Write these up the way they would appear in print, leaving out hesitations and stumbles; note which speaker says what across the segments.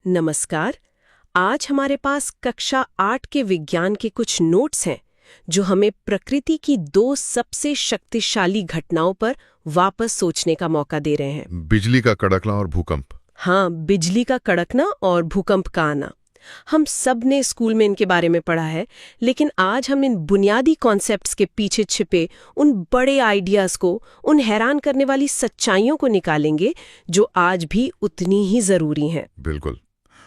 Speaker 1: नमस्कार। आज हमारे पास कक्षा 8 के विज्ञान के कुछ नोट्स हैं जो हमें प्रकृति की दो सबसे शक्तिशाली घटनाओं पर वापस सोचने का मौका दे रहे हैं।
Speaker 2: बिजली का कड़कना और भूकंप।
Speaker 1: हाँ, बिजली का कड़कना और भूकंप का आना। हम सब ने स्कूल में इनके बारे में पढ़ा है, लेकिन आज हम इन बुनियादी कॉन्सेप्ट्स के पीछे छिपे उन बड़े आइडियाज को, उन हैरान करने वाली सच्चाइयों को निकालेंगे जो आज भी उतनी ही जरूरी हैं।
Speaker 2: बिल्कुल,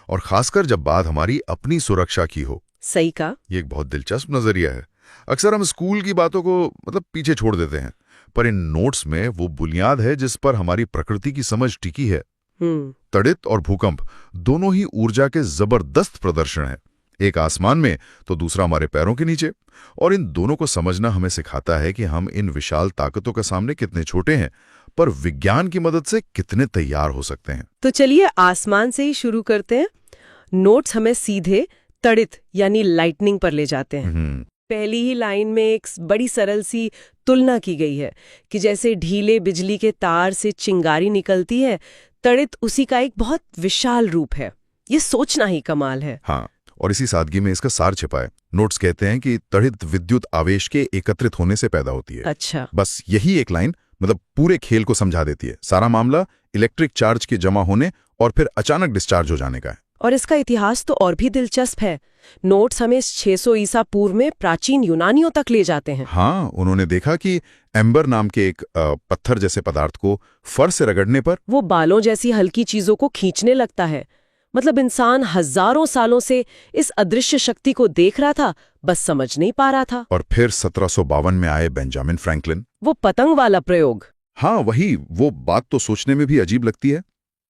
Speaker 2: और खासकर जब बात हमारी अपनी सुरक्षा की हो।
Speaker 1: सही कहा।
Speaker 2: ये एक बहुत दिलचस्प नजरिया है। अक्सर हम स्कूल की बातों को पीछे छोड़ देते हैं, पर इन नोट्स में वो बुनियाद है जिस पर हमारी प्रकृति की समझ टिकी है। तड़ित और भूकंप दोनों ही ऊर्जा के जबरदस्त प्रदर्शन हैं, एक आसमान में तो दूसरा हमारे पैरों के नीचे। और इन दोनों को समझना हमें सिखाता है कि हम इन विशाल ताकतों के सामने कितने छोटे हैं, पर विज्ञान की मदद से कितने तैयार हो सकते हैं।
Speaker 1: तो चलिए आसमान से ही शुरू करते हैं। नोट्स हमें सीधे तड़ित यानी लाइटनिंग पर ले जाते हैं। पहली ही लाइन में एक बड़ी सरल सी तुलना की गई है कि जैसे ढीले बिजली के तार से चिंगारी निकलती है, तड़ित उसी का एक बहुत विशाल रूप है। ये सोचना ही कमाल है।
Speaker 2: हाँ, और इसी सादगी में इसका सार छिपा है। नोट्स कहते हैं कि तड़ित विद्युत आवेश के एकत्रित होने से पैदा होती है।
Speaker 1: अच्छा।
Speaker 2: बस यही एक लाइन पूरे खेल को समझा देती है। सारा मामला इलेक्ट्रिक चार्ज के जमा होने और फिर अचानक डिस्चार्ज हो जाने का है।
Speaker 1: और इसका इतिहास तो और भी दिलचस्प है। नोट्स हमें 600 ईसा पूर्व में प्राचीन यूनानियों तक ले जाते हैं।
Speaker 2: हाँ, उन्होंने देखा कि एम्बर नाम के एक पत्थर जैसे पदार्थ को फर से रगड़ने पर
Speaker 1: वो बालों जैसी हल्की चीजों को खींचने लगता है। मतलब इंसान हजारों सालों से इस अदृश्य शक्ति को देख रहा था, बस समझ नहीं पा रहा था।
Speaker 2: और फिर 1752 में आए बेंजामिन फ्रैंकलिन।
Speaker 1: वो पतंग वाला प्रयोग।
Speaker 2: हाँ, वही। वो बात तो सोचने में भी अजीब लगती है।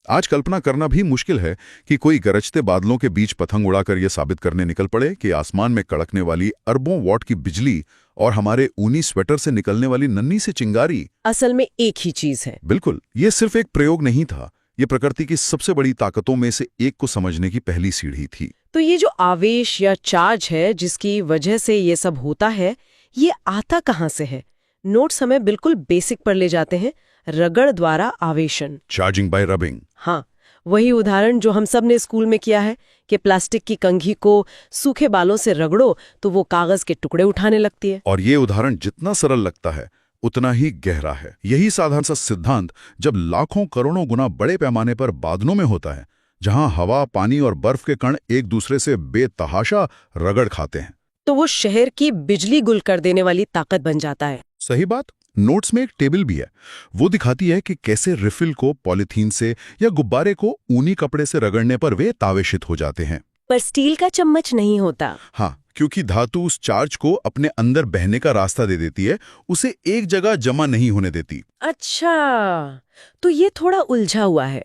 Speaker 2: आज कल्पना करना भी मुश्किल है कि कोई गरजते बादलों के बीच पतंग उड़ाकर यह साबित करने निकल पड़े कि आसमान में कड़कने वाली अरबों वॉट की बिजली और हमारे ऊनी स्वेटर से निकलने वाली नन्ही सी चिंगारी
Speaker 1: असल में एक ही चीज है।
Speaker 2: बिल्कुल, ये सिर्फ एक प्रयोग नहीं था, ये प्रकृति की सबसे बड़ी ताकतों में से एक को समझने की पहली सीढ़ी थी।
Speaker 1: तो ये जो आवेश या चार्ज है जिसकी वजह से ये सब होता है, ये आता कहाँ से है? नोट्स हमें बिल्कुल बेसिक पर ले जाते हैं। रगड़ द्वारा आवेशन,
Speaker 2: चार्जिंग बाय रबिंग।
Speaker 1: हाँ, वही उदाहरण जो हम सब ने स्कूल में किया है कि प्लास्टिक की कंघी को सूखे बालों से रगड़ो तो वो कागज के टुकड़े उठाने लगती है।
Speaker 2: और ये उदाहरण जितना सरल लगता है उतना ही गहरा है। यही साधारण सा सिद्धांत जब लाखों करोड़ों गुना बड़े पैमाने पर बादलों में होता है, जहां हवा, पानी और बर्फ के कण एक दूसरे से बेतहाशा रगड़ खाते हैं,
Speaker 1: तो वो शहर की बिजली गुल कर देने वाली ताकत बन जाता है।
Speaker 2: सही बात। नोट्स में एक टेबल भी है। वो दिखाती है कि कैसे रिफिल को पॉलीथीन से या गुब्बारे को ऊनी कपड़े से रगड़ने पर वे तावेशित हो जाते हैं।
Speaker 1: पर स्टील का चम्मच नहीं होता।
Speaker 2: हाँ, क्योंकि धातु उस चार्ज को अपने अंदर बहने का रास्ता दे देती है, उसे एक जगह जमा नहीं होने देती।
Speaker 1: अच्छा, तो ये थोड़ा उलझा हुआ है।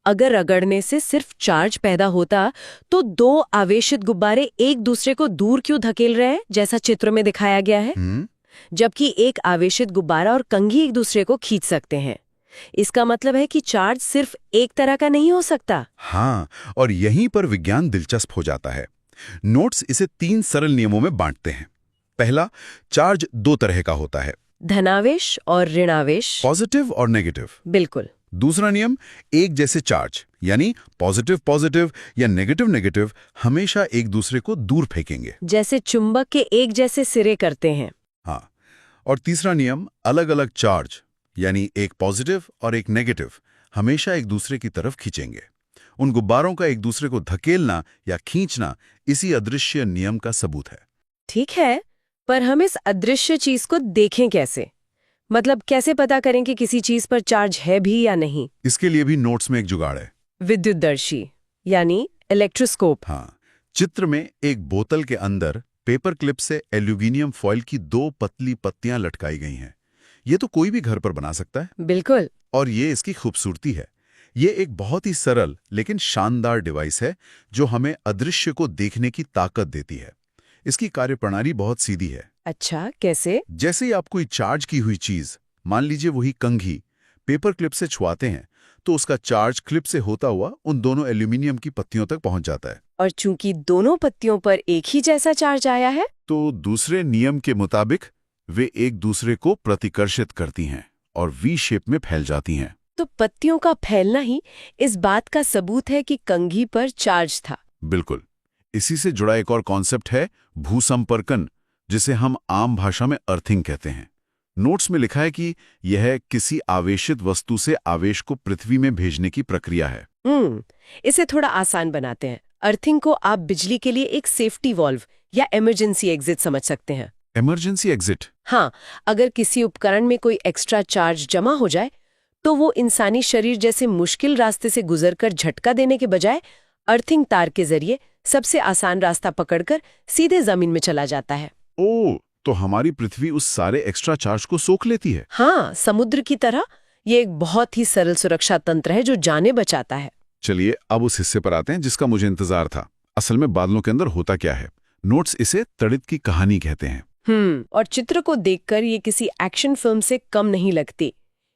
Speaker 1: अगर रगड़ने से सिर्फ चार्ज पैदा होता तो दो आवेशित गुब्बारे एक दूसरे को दूर क्यों धकेल रहे हैं, जैसा चित्र में दिखाया गया है? जबकि एक आवेशित गुब्बारा और कंघी एक दूसरे को खींच सकते हैं। इसका मतलब है कि चार्ज सिर्फ एक तरह का नहीं हो सकता।
Speaker 2: हाँ, और यहीं पर विज्ञान दिलचस्प हो जाता है। नोट्स इसे 3 सरल नियमों में बांटते हैं। पहला, चार्ज 2 तरह का होता है,
Speaker 1: धनावेश और ऋणावेश,
Speaker 2: पॉजिटिव और नेगेटिव।
Speaker 1: बिल्कुल।
Speaker 2: दूसरा नियम, एक जैसे चार्ज यानी पॉजिटिव पॉजिटिव या नेगेटिव नेगेटिव हमेशा एक दूसरे को दूर फेंकेंगे,
Speaker 1: जैसे चुंबक के एक जैसे सिरे करते हैं।
Speaker 2: हाँ, और तीसरा नियम, अलग अलग चार्ज यानी एक पॉजिटिव और एक नेगेटिव हमेशा एक दूसरे की तरफ खींचेंगे। उन गुब्बारों का एक दूसरे को धकेलना या खींचना इसी अदृश्य नियम का सबूत है।
Speaker 1: ठीक है, पर हम इस अदृश्य चीज को देखें कैसे? मतलब कैसे पता करें कि किसी चीज पर चार्ज है भी या नहीं?
Speaker 2: इसके लिए भी नोट्स में एक जुगाड़ है,
Speaker 1: विद्युतदर्शी यानी इलेक्ट्रोस्कोप।
Speaker 2: हाँ, चित्र में एक बोतल के अंदर पेपर क्लिप से एल्यूमिनियम फॉइल की 2 पतली पत्तियां लटकाई गई हैं। ये तो कोई भी घर पर बना सकता है।
Speaker 1: बिल्कुल।
Speaker 2: और ये इसकी खूबसूरती है। ये एक बहुत ही सरल लेकिन शानदार डिवाइस है जो हमें अदृश्य को देखने की ताकत देती है। इसकी कार्यप्रणाली बहुत सीधी है।
Speaker 1: अच्छा, कैसे?
Speaker 2: जैसे ही आप कोई चार्ज की हुई चीज, मान लीजिए वही कंघी, पेपर क्लिप से छुआते हैं तो उसका चार्ज क्लिप से होता हुआ उन दोनों एल्यूमिनियम की पत्तियों तक पहुंच जाता है।
Speaker 1: और चूंकि दोनों पत्तियों पर एक ही जैसा चार्ज आया है,
Speaker 2: तो दूसरे नियम के मुताबिक वे एक दूसरे को प्रतिकर्षित करती हैं और वी शेप में फैल जाती हैं।
Speaker 1: तो पत्तियों का फैलना ही इस बात का सबूत है कि कंघी पर चार्ज था।
Speaker 3: बिल्कुल। इसी से जुड़ा एक और कॉन्सेप्ट है भूसंपर्कन, जिसे हम आम भाषा में अर्थिंग कहते हैं। नोट्स में लिखा है कि यह किसी आवेशित वस्तु से आवेश को पृथ्वी में भेजने की प्रक्रिया है।
Speaker 1: इसे थोड़ा आसान बनाते हैं। अर्थिंग को आप बिजली के लिए एक सेफ्टी वॉल्व या इमरजेंसी एग्जिट समझ सकते हैं।
Speaker 3: Emergency exit?
Speaker 1: हाँ, अगर किसी उपकरण में कोई एक्स्ट्रा चार्ज जमा हो जाए तो वो इंसानी शरीर जैसे मुश्किल रास्ते से गुजरकर झटका देने के बजाय अर्थिंग तार के जरिए सबसे आसान रास्ता पकड़कर सीधे जमीन में चला जाता है।
Speaker 3: ओह, तो हमारी पृथ्वी उस सारे एक्स्ट्रा चार्ज को सोख लेती है।
Speaker 1: हाँ, समुद्र की तरह ये एक बहुत ही सरल सुरक्षा तंत्र है जो जाने बचाता है।
Speaker 3: चलिए अब उस हिस्से पर आते हैं जिसका मुझे इंतजार था। असल में बादलों के अंदर होता क्या है? नोट्स इसे तड़ित की कहानी कहते हैं।
Speaker 1: और चित्र को देखकर ये किसी एक्शन फिल्म से कम नहीं लगती।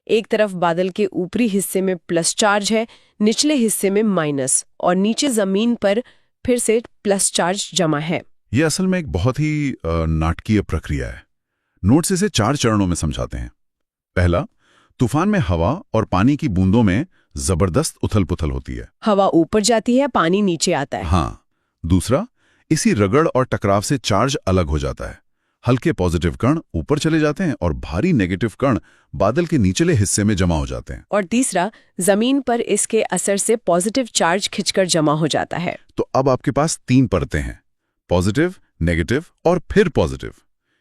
Speaker 1: एक तरफ बादल के ऊपरी हिस्से में प्लस चार्ज है, निचले हिस्से में माइनस, और नीचे जमीन पर फिर से प्लस चार्ज जमा है।
Speaker 3: यह असल में एक बहुत ही नाटकीय प्रक्रिया है। नोट्स इसे 4 चरणों में समझाते हैं। पहला, तूफान में हवा और पानी की बूंदों में जबरदस्त उथल-पुथल होती है।
Speaker 1: हवा ऊपर जाती है, पानी नीचे आता है।
Speaker 3: हाँ। दूसरा, इसी रगड़ और टकराव से चार्ज अलग हो जाता है। हल्के पॉजिटिव कण ऊपर चले जाते हैं और भारी नेगेटिव कण बादल के निचले हिस्से में जमा हो जाते हैं।
Speaker 1: और तीसरा, जमीन पर इसके असर से पॉजिटिव चार्ज खिंचकर जमा हो जाता है।
Speaker 3: तो अब आपके पास 3 परतें हैं, पॉजिटिव, नेगेटिव और फिर पॉजिटिव,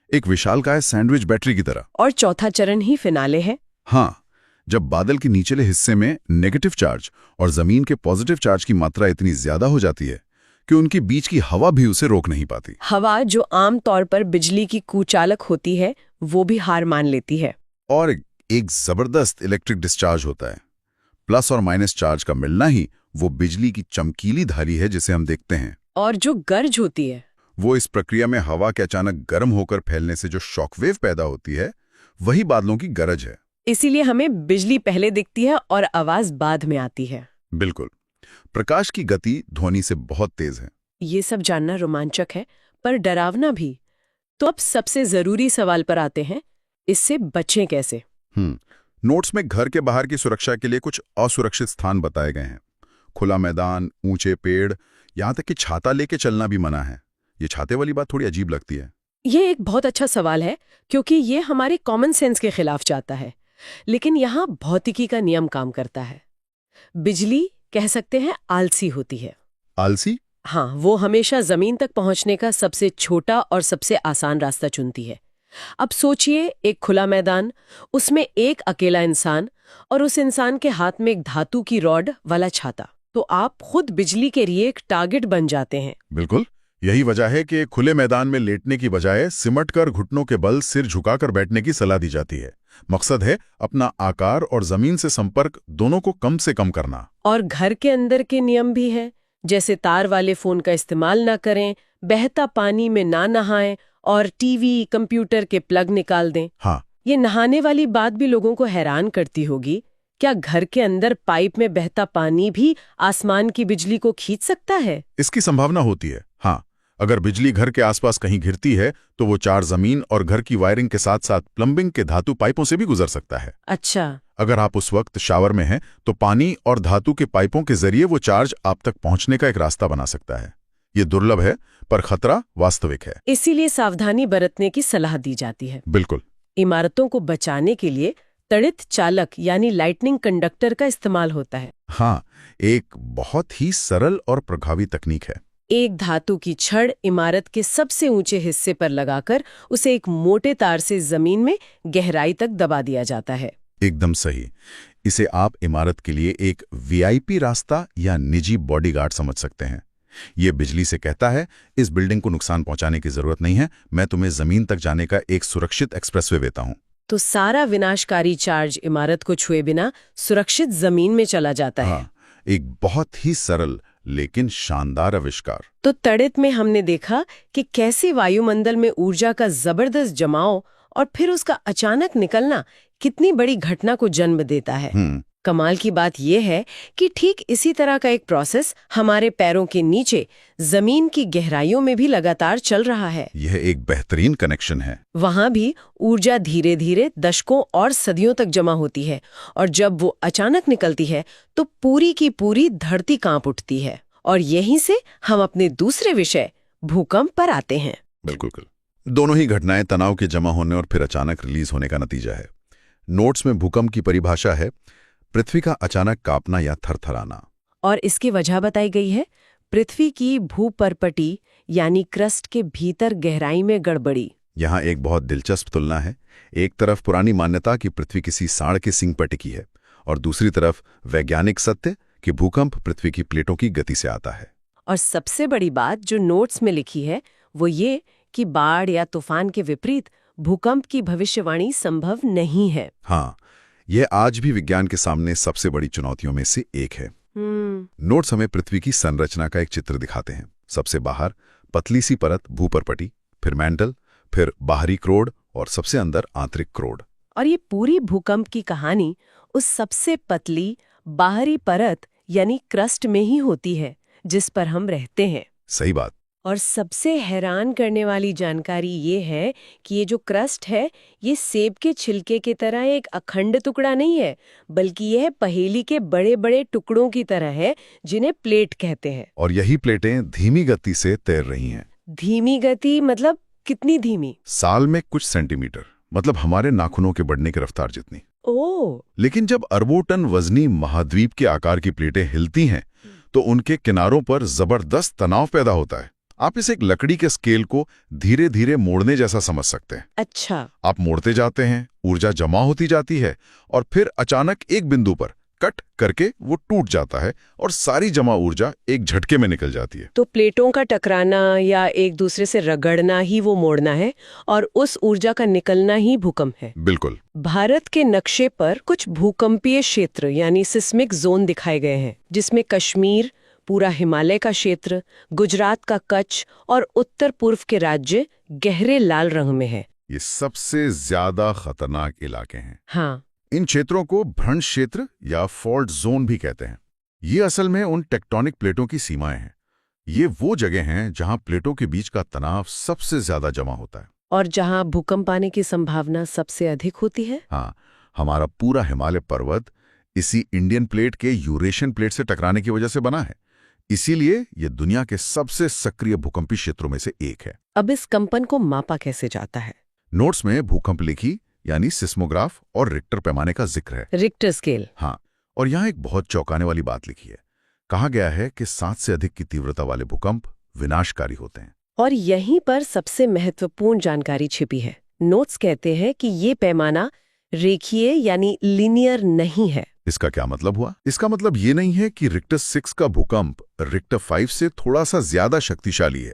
Speaker 3: एक विशालकाय सैंडविच बैटरी की तरह।
Speaker 1: और चौथा चरण ही फिनाले है।
Speaker 3: हाँ, जब बादल के निचले हिस्से में नेगेटिव चार्ज और जमीन के पॉजिटिव चार्ज की मात्रा इतनी ज्यादा हो जाती है कि उनके बीच की हवा भी उसे रोक नहीं पाती।
Speaker 1: हवा, जो आम तौर पर बिजली की कुचालक होती है, वो भी हार मान लेती है।
Speaker 3: और एक जबरदस्त इलेक्ट्रिक डिस्चार्ज होता है। प्लस और माइनस चार्ज का मिलना ही वो बिजली की चमकीली धारी है जिसे हम देखते हैं।
Speaker 1: और जो गर्ज होती है,
Speaker 3: वो इस प्रक्रिया में हवा के अचानक गर्म होकर फैलने से जो शॉकवेव पैदा होती है, वही बादलों की गरज है।
Speaker 1: इसीलिए हमें बिजली पहले दिखती है और आवाज बाद में आती है।
Speaker 3: बिल्कुल। प्रकाश की गति ध्वनि से बहुत तेज है।
Speaker 1: ये सब जानना रोमांचक है, पर डरावना भी। तो अब सबसे जरूरी सवाल पर आते हैं, इससे बचें कैसे?
Speaker 3: नोट्स में घर के बाहर की सुरक्षा के लिए कुछ असुरक्षित स्थान बताए गए हैं। खुला मैदान, ऊंचे पेड़, यहाँ तक कि छाता लेके चलना भी मना है। ये छाते वाली बात थोड़ी अजीब लगती है।
Speaker 1: ये एक बहुत अच्छा सवाल है, क्योंकि ये हमारे कॉमन सेंस के खिलाफ जाता है। लेकिन यहाँ भौतिकी का नियम काम करता है। बिजली, कह सकते हैं, आलसी होती है।
Speaker 3: आलसी?
Speaker 1: हाँ, वो हमेशा जमीन तक पहुंचने का सबसे छोटा और सबसे आसान रास्ता चुनती है। अब सोचिए, एक खुला मैदान, उसमें एक अकेला इंसान, और उस इंसान के हाथ में एक धातु की रॉड वाला छाता। तो आप खुद बिजली के लिए एक टारगेट बन जाते हैं।
Speaker 3: बिल्कुल। यही वजह है कि खुले मैदान में लेटने की बजाय सिमट कर घुटनों के बल सिर झुकाकर बैठने की सलाह दी जाती है। मकसद है अपना आकार और जमीन से संपर्क दोनों को कम से कम करना।
Speaker 1: और घर के अंदर के नियम भी हैं, जैसे तार वाले फोन का इस्तेमाल ना करें, बहता पानी में ना नहाएं और टीवी, कंप्यूटर के प्लग निकाल दें।
Speaker 3: हाँ,
Speaker 1: ये नहाने वाली बात भी लोगों को हैरान करती होगी। क्या घर के अंदर पाइप में बहता पानी भी आसमान की बिजली को खींच सकता है?
Speaker 3: इसकी संभावना होती है। हाँ, अगर बिजली घर के आसपास कहीं गिरती है तो वो चार जमीन और घर की वायरिंग के साथ साथ प्लम्बिंग के धातु पाइपों से भी गुजर सकता है।
Speaker 1: अच्छा।
Speaker 3: अगर आप उस वक्त शावर में हैं तो पानी और धातु के पाइपों के जरिए वो चार्ज आप तक पहुंचने का एक रास्ता बना सकता है। ये दुर्लभ है, पर खतरा वास्तविक है।
Speaker 1: इसीलिए सावधानी बरतने की सलाह दी जाती है।
Speaker 3: बिल्कुल।
Speaker 1: इमारतों को बचाने के लिए तड़ित चालक यानी लाइटनिंग कंडक्टर का इस्तेमाल होता है।
Speaker 3: हाँ, एक बहुत ही सरल और प्रभावी तकनीक है।
Speaker 1: एक धातु की छड़ इमारत के सबसे ऊंचे हिस्से पर लगाकर उसे एक मोटे तार से जमीन में गहराई तक दबा दिया जाता है।
Speaker 3: एकदम सही। इसे आप इमारत के लिए एक वीआईपी रास्ता या निजी बॉडीगार्ड समझ सकते हैं। ये बिजली से कहता है, इस बिल्डिंग को नुकसान पहुंचाने की जरूरत नहीं है, मैं तुम्हें जमीन तक जाने का एक सुरक्षित एक्सप्रेसवे देता हूं।
Speaker 1: तो सारा विनाशकारी चार्ज इमारत को छुए बिना सुरक्षित जमीन में चला जाता है।
Speaker 3: हाँ, एक बहुत ही सरल लेकिन शानदार आविष्कार।
Speaker 1: तो तड़ित में हमने देखा कि कैसे वायुमंडल में ऊर्जा का जबरदस्त जमाव और फिर उसका अचानक निकलना कितनी बड़ी घटना को जन्म देता है। कमाल की बात यह है कि ठीक इसी तरह का एक प्रोसेस हमारे पैरों के नीचे जमीन की गहराइयों में भी लगातार चल रहा है।
Speaker 3: यह एक बेहतरीन कनेक्शन है।
Speaker 1: वहां भी ऊर्जा धीरे धीरे दशकों और सदियों तक जमा होती है और जब वो अचानक निकलती है तो पूरी की पूरी धरती कांप उठती है। और यहीं से हम अपने दूसरे विषय भूकंप पर आते हैं।
Speaker 3: बिल्कुल। दोनों ही घटनाएं तनाव के जमा होने और फिर अचानक रिलीज होने का नतीजा है। नोट्स में भूकंप की परिभाषा है पृथ्वी का अचानक कांपना या थरथराना।
Speaker 1: और इसकी वजह बताई गई है पृथ्वी की भूपर्पटी यानी क्रस्ट के भीतर गहराई में गड़बड़ी।
Speaker 3: यहाँ एक बहुत दिलचस्प तुलना है। एक तरफ पुरानी मान्यता कि पृथ्वी किसी सांड के सींग पर टिकी है और दूसरी तरफ वैज्ञानिक सत्य कि भूकंप पृथ्वी की प्लेटों की गति से आता है।
Speaker 1: और सबसे बड़ी बात जो नोट्स में लिखी है वो ये कि बाढ़ या तूफान के विपरीत भूकंप की भविष्यवाणी संभव नहीं है।
Speaker 3: हाँ, यह आज भी विज्ञान के सामने सबसे बड़ी चुनौतियों में से एक है। नोट्स हमें पृथ्वी की संरचना का एक चित्र दिखाते हैं। सबसे बाहर पतली सी परत भूपर्पटी, फिर मैंटल, फिर बाहरी क्रोड और सबसे अंदर आंतरिक क्रोड।
Speaker 1: और ये पूरी भूकंप की कहानी उस सबसे पतली बाहरी परत यानी क्रस्ट में ही होती है जिस पर हम रहते हैं।
Speaker 3: सही बात।
Speaker 1: और सबसे हैरान करने वाली जानकारी ये है कि ये जो क्रस्ट है ये सेब के छिलके की तरह एक अखंड टुकड़ा नहीं है, बल्कि यह पहेली के बड़े बड़े टुकड़ों की तरह है जिन्हें प्लेट कहते हैं।
Speaker 3: और यही प्लेटें धीमी गति से तैर रही हैं।
Speaker 1: धीमी गति मतलब कितनी धीमी?
Speaker 3: साल में कुछ सेंटीमीटर, मतलब हमारे नाखूनों के बढ़ने की रफ्तार जितनी।
Speaker 1: ओह!
Speaker 3: लेकिन जब अरबों टन वजनी महाद्वीप के आकार की प्लेटें हिलती हैं तो उनके किनारों पर जबरदस्त तनाव पैदा होता है। आप इसे एक लकड़ी के स्केल को धीरे धीरे मोड़ने जैसा समझ सकते हैं।
Speaker 1: अच्छा।
Speaker 3: आप मोड़ते जाते हैं, ऊर्जा जमा होती जाती है और फिर अचानक एक बिंदु पर कट करके वो टूट जाता है और सारी जमा ऊर्जा एक झटके में निकल जाती है।
Speaker 1: तो प्लेटों का टकराना या एक दूसरे से रगड़ना ही वो मोड़ना है और उस ऊर्जा का निकलना ही भूकंप है।
Speaker 3: बिल्कुल।
Speaker 1: भारत के नक्शे पर कुछ भूकंपीय क्षेत्र यानी सिस्मिक जोन दिखाए गए हैं, जिसमें कश्मीर, पूरा हिमालय का क्षेत्र, गुजरात का कच्छ और उत्तर पूर्व के राज्य गहरे लाल रंग में है।
Speaker 3: ये सबसे ज्यादा खतरनाक इलाके हैं।
Speaker 1: हाँ।
Speaker 3: इन क्षेत्रों को भ्रंश क्षेत्र या फॉल्ट जोन भी कहते हैं। ये असल में उन टेक्टोनिक प्लेटों की सीमाएं हैं। ये वो जगह हैं जहां प्लेटों के बीच का तनाव सबसे ज्यादा जमा होता है
Speaker 1: और जहां भूकंप आने की संभावना सबसे अधिक होती है।
Speaker 3: हाँ, हमारा पूरा हिमालय पर्वत इसी इंडियन प्लेट के यूरेशियन प्लेट से टकराने की वजह से बना है। इसीलिए ये दुनिया के सबसे सक्रिय भूकंपी क्षेत्रों में से एक है।
Speaker 1: अब इस कंपन को मापा कैसे जाता है?
Speaker 3: नोट्स में भूकंप लिखी यानी सिस्मोग्राफ और रिक्टर पैमाने का जिक्र है।
Speaker 1: Richter scale.
Speaker 3: हाँ, और यहाँ एक बहुत चौंकाने वाली बात लिखी है। कहा गया है कि 7 से अधिक की तीव्रता वाले भूकंप विनाशकारी होते हैं।
Speaker 1: और यहीं पर सबसे महत्वपूर्ण जानकारी छिपी है। नोट्स कहते हैं कि ये पैमाना रेखीय यानी लीनियर नहीं है।
Speaker 3: इसका क्या मतलब हुआ? इसका मतलब ये नहीं है कि रिक्टर 6 का भूकंप रिक्टर 5 से थोड़ा सा ज्यादा शक्तिशाली है।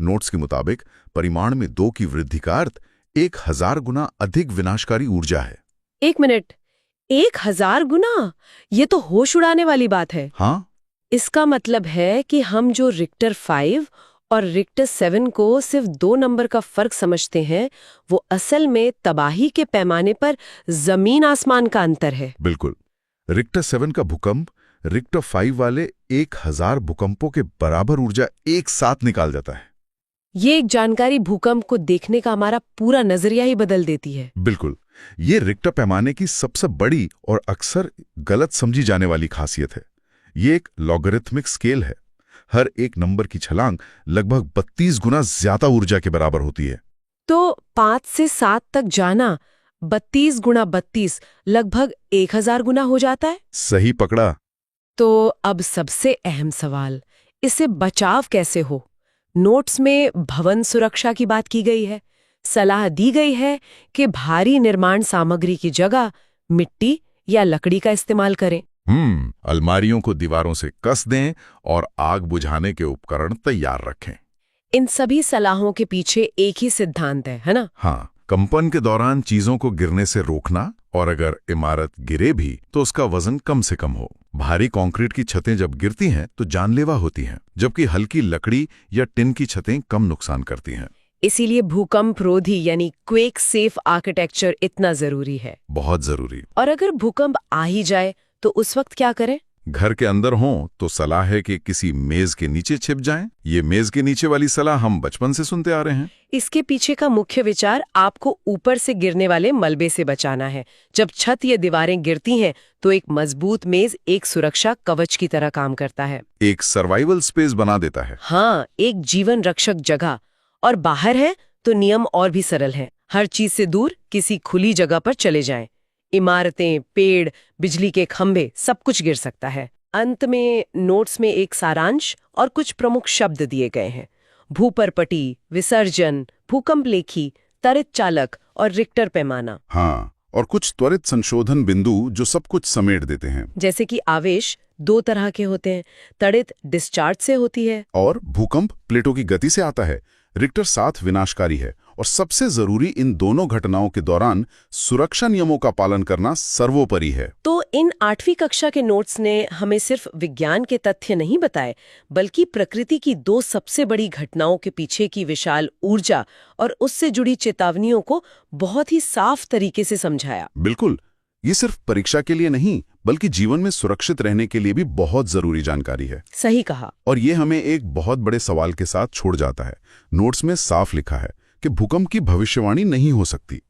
Speaker 3: नोट्स के मुताबिक परिमाण में 2 की वृद्धि का अर्थ 1000 गुना अधिक विनाशकारी ऊर्जा है।
Speaker 1: 1 मिनट, 1000 गुना? ये तो होश उड़ाने वाली बात है।
Speaker 3: हाँ,
Speaker 1: इसका मतलब है कि हम जो रिक्टर 5 और रिक्टर 7 को सिर्फ 2 नंबर का फर्क समझते हैं, वो असल में तबाही के पैमाने पर जमीन आसमान का अंतर है।
Speaker 3: बिल्कुल। रिक्टर 7 का भूकंप रिक्टर 5 वाले 1000 भूकंपों के बराबर ऊर्जा एक साथ निकाल जाता है।
Speaker 1: ये एक जानकारी भूकंप को देखने का हमारा पूरा नजरिया ही बदल देती है।
Speaker 3: बिल्कुल। ये रिक्टर पैमाने की सबसे बड़ी और अक्सर गलत समझी जाने वाली खासियत है। ये एक लॉगरिथमिक स्केल है। हर एक नंबर की छलांग लगभग 32 गुना ज्यादा ऊर्जा के बराबर होती है।
Speaker 1: तो 5 से 7 तक जाना 32 गुना 32 लगभग 1000 गुना हो जाता है।
Speaker 3: सही पकड़ा।
Speaker 1: तो अब सबसे अहम सवाल, इसे बचाव कैसे हो? नोट्स में भवन सुरक्षा की बात की गई है। सलाह दी गई है कि भारी निर्माण सामग्री की जगह मिट्टी या लकड़ी का इस्तेमाल करें।
Speaker 3: अलमारियों को दीवारों से कस दें और आग बुझाने के उपकरण तैयार रखें।
Speaker 1: इन सभी सलाहों के पीछे एक ही सिद्धांत है ना?
Speaker 3: हाँ, कंपन के दौरान चीजों को गिरने से रोकना और अगर इमारत गिरे भी तो उसका वजन कम से कम हो। भारी कंक्रीट की छतें जब गिरती हैं तो जानलेवा होती हैं, जबकि हल्की लकड़ी या टिन की छतें कम नुकसान करती हैं।
Speaker 1: इसीलिए भूकंप रोधी यानी क्वेक सेफ आर्किटेक्चर इतना जरूरी है।
Speaker 3: बहुत जरूरी।
Speaker 1: और अगर भूकंप आ ही जाए तो उस वक्त क्या करें?
Speaker 3: घर के अंदर हों तो सलाह है कि किसी मेज के नीचे छिप जाएं। ये मेज के नीचे वाली सलाह हम बचपन से सुनते आ रहे हैं।
Speaker 1: इसके पीछे का मुख्य विचार आपको ऊपर से गिरने वाले मलबे से बचाना है। जब छत या दीवारें गिरती हैं तो एक मजबूत मेज एक सुरक्षा कवच की तरह काम करता है।
Speaker 3: एक सर्वाइवल स्पेस बना देता है।
Speaker 1: हाँ, एक जीवन रक्षक जगह। और बाहर है तो नियम और भी सरल है। हर चीज से दूर किसी खुली जगह पर चले जाएं। इमारतें, पेड़, बिजली के खंभे, सब कुछ गिर सकता है। अंत में नोट्स में एक सारांश और कुछ प्रमुख शब्द दिए गए हैं। भूपरपटी, विसर्जन, भूकंप लेखी, त्वरित चालक और रिक्टर पैमाना।
Speaker 3: हाँ, और कुछ त्वरित संशोधन बिंदु जो सब कुछ समेट देते हैं।
Speaker 1: जैसे कि आवेश 2 तरह के होते हैं। त्वरित डिस्चार्ज से होती है
Speaker 3: और भूकंप प्लेटों की गति से आता है। रिक्टर 7 विनाशकारी है। और सबसे जरूरी, इन दोनों घटनाओं के दौरान सुरक्षा नियमों का पालन करना सर्वोपरि है।
Speaker 1: तो इन 8वीं कक्षा के नोट्स ने हमें सिर्फ विज्ञान के तथ्य नहीं बताए, बल्कि प्रकृति की 2 सबसे बड़ी घटनाओं के पीछे की विशाल ऊर्जा और उससे जुड़ी चेतावनियों को बहुत ही साफ तरीके से समझाया।
Speaker 3: बिल्कुल, ये सिर्फ परीक्षा के लिए नहीं बल्कि जीवन में सुरक्षित रहने के लिए भी बहुत जरूरी जानकारी है।
Speaker 1: सही कहा।
Speaker 3: और ये हमें एक बहुत बड़े सवाल के साथ छोड़ जाता है। नोट्स में साफ लिखा है कि भूकंप की भविष्यवाणी नहीं हो सकती।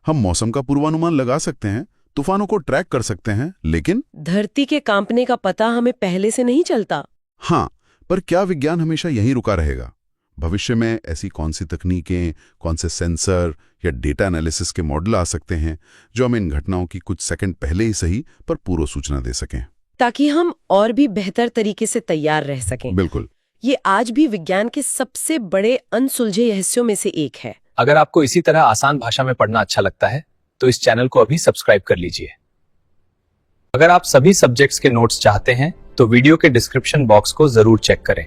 Speaker 3: हम मौसम का पूर्वानुमान लगा सकते हैं, तूफानों को ट्रैक कर सकते हैं, लेकिन
Speaker 1: धरती के कांपने का पता हमें पहले से नहीं चलता।
Speaker 3: हाँ, पर क्या विज्ञान हमेशा यहीं रुका रहेगा? भविष्य में ऐसी कौन सी तकनीकें, कौन से सेंसर या डेटा एनालिसिस के मॉडल आ सकते हैं जो हमें इन घटनाओं की कुछ सेकंड पहले ही सही पर पूर्व सूचना दे सकें,
Speaker 1: ताकि हम और भी बेहतर तरीके से तैयार रह सकें।
Speaker 3: बिल्कुल।
Speaker 1: ये आज भी विज्ञान के सबसे बड़े अनसुलझे रहस्यों में से एक है।
Speaker 4: अगर आपको इसी तरह आसान भाषा में पढ़ना अच्छा लगता है तो इस चैनल को अभी सब्सक्राइब कर लीजिए। अगर आप सभी सब्जेक्ट्स के नोट्स चाहते हैं तो वीडियो के डिस्क्रिप्शन बॉक्स को जरूर चेक करें।